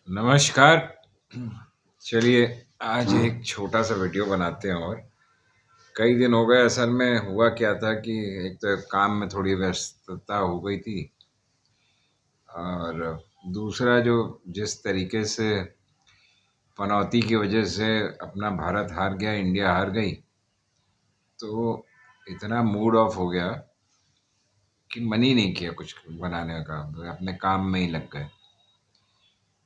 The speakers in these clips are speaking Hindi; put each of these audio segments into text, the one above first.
नमस्कार। चलिए, आज एक छोटा सा वीडियो बनाते हैं। और कई दिन हो गए। असल में हुआ क्या था कि एक तो काम में थोड़ी व्यस्तता हो गई थी, और दूसरा जो जिस तरीके से पनौती की वजह से अपना भारत हार गया, इंडिया हार गई, तो इतना मूड ऑफ हो गया कि मन ही नहीं किया कुछ बनाने का। अपने काम में ही लग गए।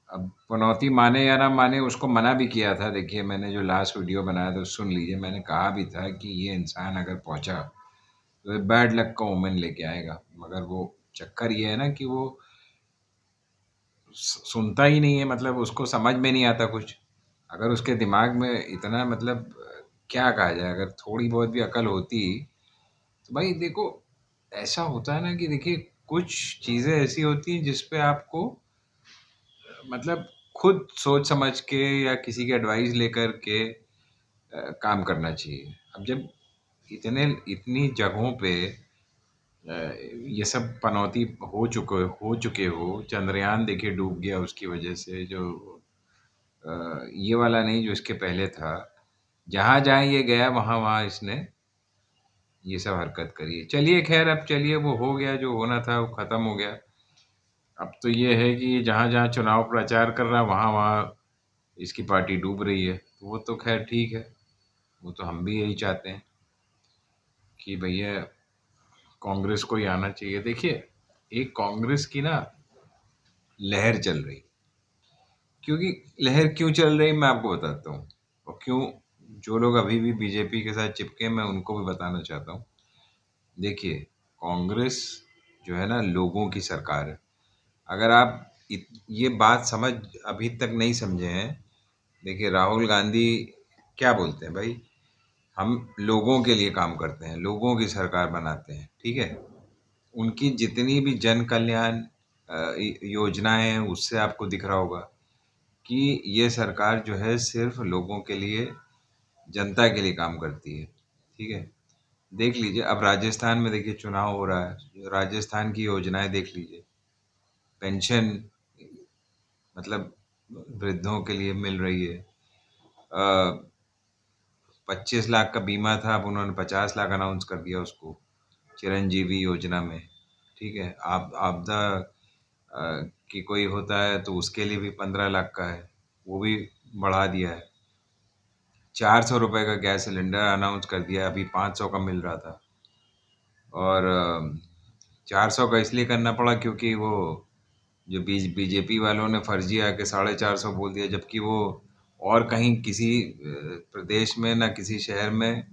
अब पनौती माने या ना माने, उसको मना भी किया था। देखिए, मैंने जो लास्ट वीडियो बनाया था सुन लीजिए। मैंने कहा भी था कि ये इंसान अगर पहुंचा तो बैड लक का ओमेन लेके आएगा। मगर वो चक्कर ये है ना कि वो सुनता ही नहीं है। मतलब उसको समझ में नहीं आता कुछ। अगर उसके दिमाग में इतना मतलब क्या कहा जाए, अगर थोड़ी बहुत भी अकल होती तो भाई देखो, ऐसा होता है ना कि देखिए, कुछ चीज़ें ऐसी होती हैं जिस पे आपको मतलब खुद सोच समझ के या किसी की एडवाइस लेकर के काम करना चाहिए। अब जब इतनी जगहों पे ये सब पनौती हो चुके हो। चंद्रयान देखिए डूब गया उसकी वजह से। जो ये वाला नहीं, जो इसके पहले था। जहाँ जहाँ ये गया वहाँ वहाँ इसने ये सब हरकत करी है। चलिए खैर, अब चलिए, वो हो गया, जो होना था वो खत्म हो गया। अब तो ये है कि जहाँ जहाँ चुनाव प्रचार कर रहा है वहाँ वहाँ इसकी पार्टी डूब रही है। तो वो तो खैर ठीक है। वो तो हम भी यही चाहते हैं कि भैया कांग्रेस को ही आना चाहिए। देखिए, एक कांग्रेस की ना लहर चल रही। क्योंकि लहर क्यों चल रही मैं आपको बताता हूँ। और क्यों जो लोग अभी भी बीजेपी के साथ चिपके हैं, मैं उनको भी बताना चाहता हूँ। देखिए, कांग्रेस जो है ना, लोगों की सरकार है। अगर आप ये बात अभी तक नहीं समझे हैं। देखिए, राहुल गांधी क्या बोलते हैं भाई, हम लोगों के लिए काम करते हैं, लोगों की सरकार बनाते हैं, ठीक है। उनकी जितनी भी जन कल्याण योजनाएं हैं, उससे आपको दिख रहा होगा कि ये सरकार जो है सिर्फ लोगों के लिए, जनता के लिए काम करती है, ठीक है। देख लीजिए, अब राजस्थान में देखिए चुनाव हो रहा है। राजस्थान की योजनाएं देख लीजिए। पेंशन मतलब वृद्धों के लिए मिल रही है। 25 लाख का बीमा था, अब उन्होंने 50 लाख अनाउंस कर दिया उसको, चिरंजीवी योजना में, ठीक है। आप आपदा कि कोई होता है तो उसके लिए भी 15 लाख का है, वो भी बढ़ा दिया है। 400 रुपये का गैस सिलेंडर अनाउंस कर दिया, अभी 500 का मिल रहा था। और 400 का इसलिए करना पड़ा क्योंकि वो जो बीजेपी वालों ने फर्जी आके 450 बोल दिया, जबकि वो और कहीं किसी प्रदेश में ना किसी शहर में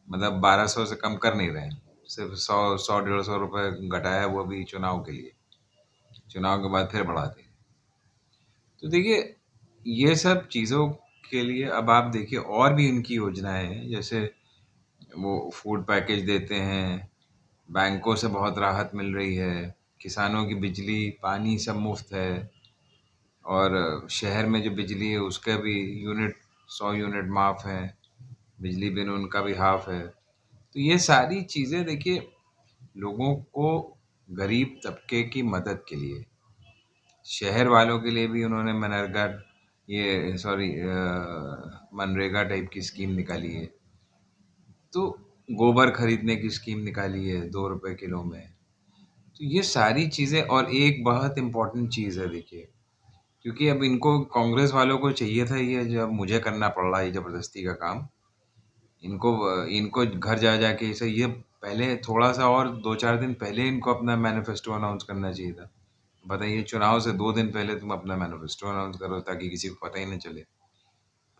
मतलब 1200 से कम कर नहीं रहे हैं। सिर्फ 100 100 150 रुपये घटाया, वो भी चुनाव के लिए। चुनाव के बाद फिर बढ़ा दिए। तो देखिए, ये सब चीज़ों के लिए अब आप देखिए और भी इनकी योजनाएं हैं। जैसे वो फूड पैकेज देते हैं, बैंकों से बहुत राहत मिल रही है, किसानों की बिजली पानी सब मुफ्त है। और शहर में जो बिजली है उसका भी यूनिट, 100 यूनिट माफ़ है। बिजली बिल उनका भी हाफ है। तो ये सारी चीज़ें देखिए, लोगों को, गरीब तबके की मदद के लिए। शहर वालों के लिए भी उन्होंने मनरेगा टाइप की स्कीम निकाली है। तो गोबर खरीदने की स्कीम निकाली है 2 रुपए किलो में। तो ये सारी चीज़ें, और एक बहुत इम्पोर्टेंट चीज़ है देखिए, क्योंकि अब इनको कांग्रेस वालों को चाहिए था ये जो अब मुझे करना पड़ रहा है ये ज़बरदस्ती का काम। इनको इनको घर जा जाके इसे ये पहले थोड़ा सा और 2 4 दिन पहले इनको अपना मैनिफेस्टो अनाउंस करना चाहिए था। बताइए, चुनाव से 2 दिन पहले तुम अपना मैनिफेस्टो अनाउंस करो ताकि किसी को पता ही नहीं चले।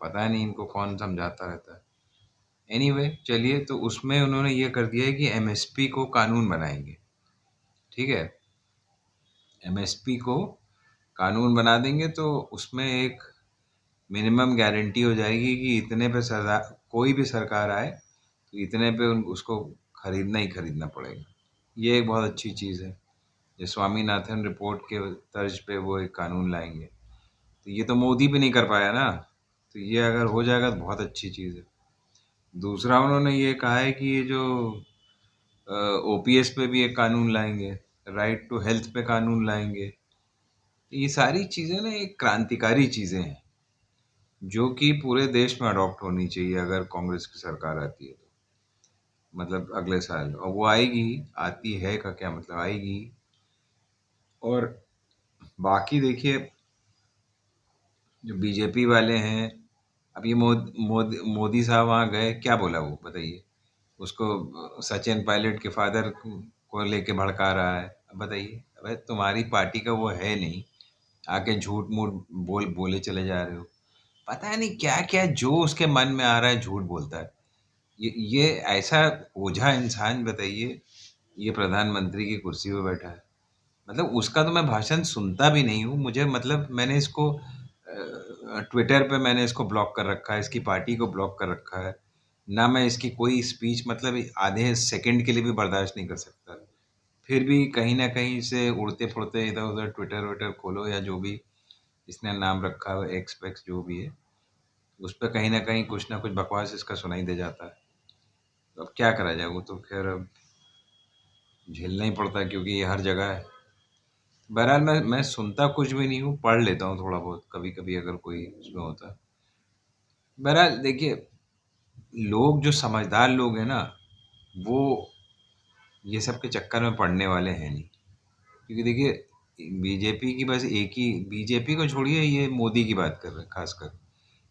पता नहीं इनको कौन समझाता रहता है। एनीवे, चलिए, तो उसमें उन्होंने ये कर दिया है कि एमएसपी को कानून बनाएंगे, ठीक है। एमएसपी को कानून बना देंगे तो उसमें एक मिनिमम गारंटी हो जाएगी कि इतने पे सरकार, कोई भी सरकार आए तो इतने पे उसको खरीदना ही खरीदना पड़ेगा। ये एक बहुत अच्छी चीज़ है। जो स्वामीनाथन रिपोर्ट के तर्ज पे वो एक कानून लाएंगे। तो ये तो मोदी भी नहीं कर पाया ना। तो ये अगर हो जाएगा तो बहुत अच्छी चीज़ है। दूसरा, उन्होंने ये कहा है कि ये जो ओपीएस पे भी एक कानून लाएंगे, राइट टू हेल्थ पे कानून लाएंगे। ये सारी चीज़ें ना एक क्रांतिकारी चीज़ें हैं, जो कि पूरे देश में अडॉप्ट होनी चाहिए अगर कांग्रेस की सरकार आती है तो। मतलब अगले साल, और वो आएगी, आती है का क्या मतलब, आएगी। और बाकी देखिए, जो बीजेपी वाले हैं, अब ये मोदी साहब वहाँ गए, क्या बोला वो बताइए? उसको सचिन पायलट के फादर को लेके भड़का रहा है। अब बताइए, अबे तुम्हारी पार्टी का वो है नहीं, आके झूठ मूठ बोले चले जा रहे हो। पता नहीं क्या क्या जो उसके मन में आ रहा है झूठ बोलता है। ये ऐसा ओझा इंसान, बताइए, ये प्रधानमंत्री की कुर्सी पे बैठा है। मतलब उसका तो मैं भाषण सुनता भी नहीं हूँ। मुझे मतलब मैंने इसको ट्विटर पे मैंने इसको ब्लॉक कर रखा है, इसकी पार्टी को ब्लॉक कर रखा है। ना मैं इसकी कोई स्पीच मतलब आधे सेकंड के लिए भी बर्दाश्त नहीं कर सकता। फिर भी कहीं न कहीं से उड़ते-फुड़ते इधर-उधर ट्विटर विटर खोलो, या जो भी इसने नाम रखा है, एक्स पैक्स जो भी है, उस पे कहीं न कहीं कुछ ना कुछ बकवास इसका सुनाई दे जाता है। तो अब क्या करा जाए, वो तो ख़ैर अब झेलना ही पड़ता है, क्योंकि ये हर जगह है। बहरहाल मैं सुनता कुछ भी नहीं हूँ, पढ़ लेता हूँ थोड़ा बहुत कभी-कभी अगर कोई उसमें होता है। बहरहाल देखिए, लोग जो समझदार लोग हैं ना, वो ये सब के चक्कर में पड़ने वाले हैं नहीं। क्योंकि देखिए, बीजेपी की बस एक ही, बीजेपी को छोड़िए, ये मोदी की बात कर रहे हैं खासकर।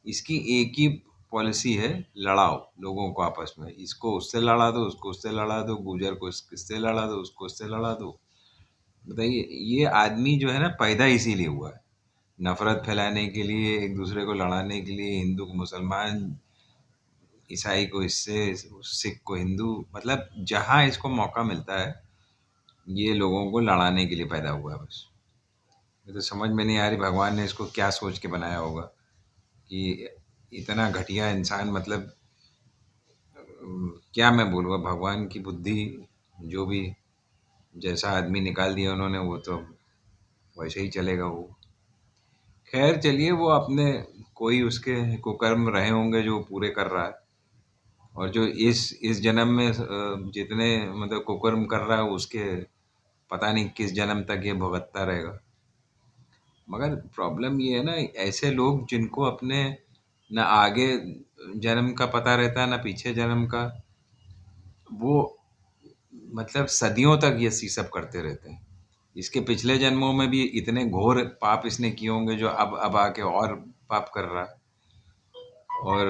इसकी एक ही पॉलिसी है, लड़ाओ लोगों को आपस में। इसको उससे लड़ा दो, उसको उससे लड़ा दो, गुर्जर को इससे लड़ा दो, उसको उससे लड़ा दो। बताइए, ये आदमी जो है ना, पैदा इसीलिए हुआ है, नफरत फैलाने के लिए, एक दूसरे को लड़ाने के लिए, हिंदू को मुसलमान, ईसाई को इससे, सिख को हिंदू, मतलब जहाँ इसको मौका मिलता है, ये लोगों को लड़ाने के लिए पैदा हुआ है बस। मुझे तो समझ में नहीं आ रही भगवान ने इसको क्या सोच के बनाया होगा कि इतना घटिया इंसान, मतलब क्या मैं बोलूँगा, भगवान की बुद्धि, जो भी जैसा आदमी निकाल दिया उन्होंने, वो तो वैसे ही चलेगा वो। खैर चलिए, वो अपने, कोई उसके कुकर्म रहे होंगे जो पूरे कर रहा है। और जो इस जन्म में जितने मतलब कुकर्म कर रहा है, उसके पता नहीं किस जन्म तक ये भुगतता रहेगा। मगर प्रॉब्लम ये है ना, ऐसे लोग जिनको अपने न आगे जन्म का पता रहता है, न पीछे जन्म का, वो मतलब सदियों तक ये सी सब करते रहते हैं। इसके पिछले जन्मों में भी इतने घोर पाप इसने किए होंगे, जो अब आके और पाप कर रहा है। और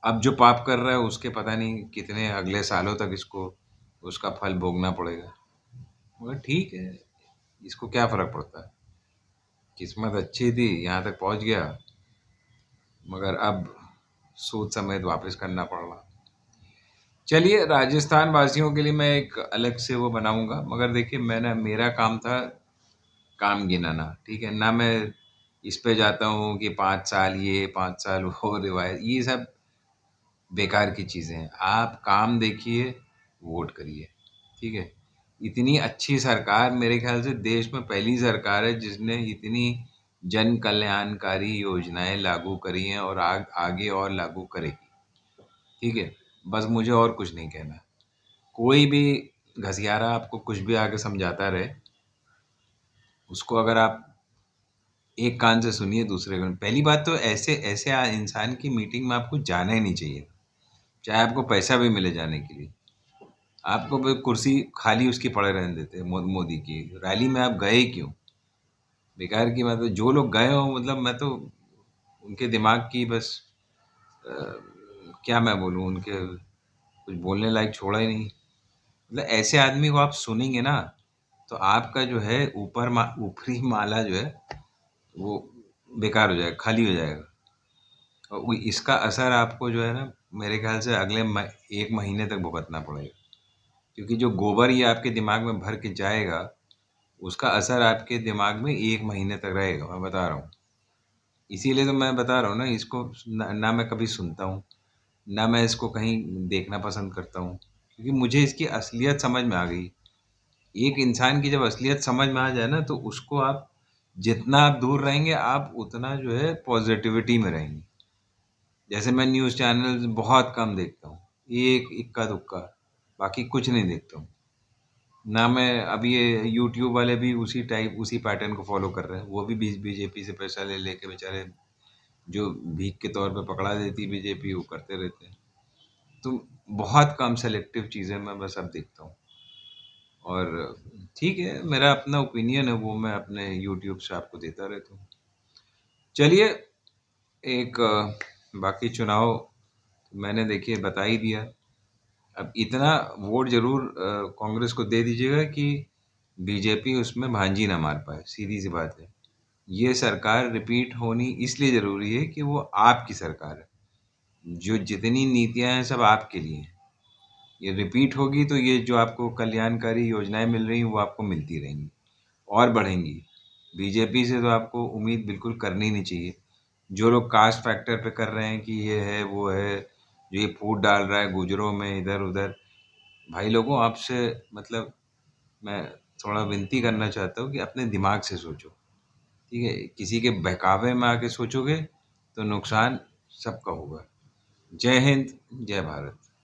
अब जो पाप कर रहा है, उसके पता नहीं कितने अगले सालों तक इसको उसका फल भोगना पड़ेगा। मगर ठीक है, इसको क्या फ़र्क पड़ता है। किस्मत अच्छी थी, यहाँ तक पहुँच गया, मगर अब सूद समेत वापस करना पड़ रहा। चलिए, राजस्थान वासियों के लिए मैं एक अलग से वो बनाऊँगा, मगर देखिए, मैंने, मेरा काम था काम गिनाना, ठीक है? ना मैं इस पे जाता हूँ कि 5 साल ये, 5 साल वो रिवायत, ये सब बेकार की चीज़ें हैं। आप काम देखिए, वोट करिए, ठीक है? इतनी अच्छी सरकार, मेरे ख़्याल से देश में पहली सरकार है जिसने इतनी जन कल्याणकारी योजनाएँ लागू करी हैं, और आगे और लागू करेगी, ठीक है? बस मुझे और कुछ नहीं कहना है। कोई भी घसियारा आपको कुछ भी आके समझाता रहे, उसको अगर आप एक कान से सुनिए, दूसरे कान, पहली बात तो ऐसे ऐसे इंसान की मीटिंग में आपको जाना ही नहीं चाहिए, चाहे आपको पैसा भी मिले जाने के लिए। आपको वो कुर्सी खाली उसकी पड़े रहने देते हैं, मोदी की रैली में आप गए क्यों? बेकार की बात है। जो लोग गए हों, मतलब मैं तो उनके दिमाग की बस अ, क्या मैं बोलूँ, उनके कुछ बोलने लायक छोड़ा ही नहीं। मतलब ऐसे आदमी को आप सुनेंगे ना, तो आपका जो है ऊपरी माला जो है, वो बेकार हो जाएगा, खाली हो जाएगा। और इसका असर आपको जो है ना, मेरे ख्याल से अगले 1 महीने तक भुगतना पड़ेगा। क्योंकि जो गोबर ये आपके दिमाग में भर के जाएगा, उसका असर आपके दिमाग में 1 महीने तक रहेगा, मैं बता रहा हूँ। इसीलिए तो मैं बता रहा हूँ ना, इसको ना मैं कभी सुनता हूँ, ना मैं इसको कहीं देखना पसंद करता हूँ, क्योंकि मुझे इसकी असलियत समझ में आ गई। एक इंसान की जब असलियत समझ में आ जाए ना, तो उसको आप, जितना आप दूर रहेंगे, आप उतना जो है पॉजिटिविटी में रहेंगे। जैसे मैं न्यूज़ चैनल बहुत कम देखता हूँ, एक इक्का दुक्का, बाकी कुछ नहीं देखता हूँ। ना मैं अब ये यूट्यूब वाले भी उसी पैटर्न को फ़ॉलो कर रहे हैं। वो भी बीजेपी से पैसा ले लेके बेचारे जो भीख के तौर पे पकड़ा देती है बीजेपी वो करते रहते हैं। तो बहुत कम सेलेक्टिव चीज़ें मैं बस अब देखता हूँ। और ठीक है, मेरा अपना ओपिनियन है, वो मैं अपने यूट्यूब से आपको देता रहता हूँ। चलिए, एक बाकी चुनाव मैंने देखिए बता ही दिया। अब इतना वोट ज़रूर कांग्रेस को दे दीजिएगा कि बीजेपी उसमें भांजी ना मार पाए, सीधी सी बात है। ये सरकार रिपीट होनी इसलिए ज़रूरी है कि वो आपकी सरकार है। जो जितनी नीतियाँ हैं सब आपके लिए हैं। ये रिपीट होगी तो ये जो आपको कल्याणकारी योजनाएं मिल रही हैं वो आपको मिलती रहेंगी और बढ़ेंगी। बीजेपी से तो आपको उम्मीद बिल्कुल करनी नहीं चाहिए। जो लोग कास्ट फैक्टर पे कर रहे हैं कि ये है वो है, जो ये फूट डाल रहा है गुजरों में इधर उधर, भाई लोगों आपसे मतलब मैं थोड़ा विनती करना चाहता हूँ कि अपने दिमाग से सोचो। ठीक है, किसी के बहकावे में आके सोचोगे तो नुकसान सबका होगा। जय हिंद, जय भारत।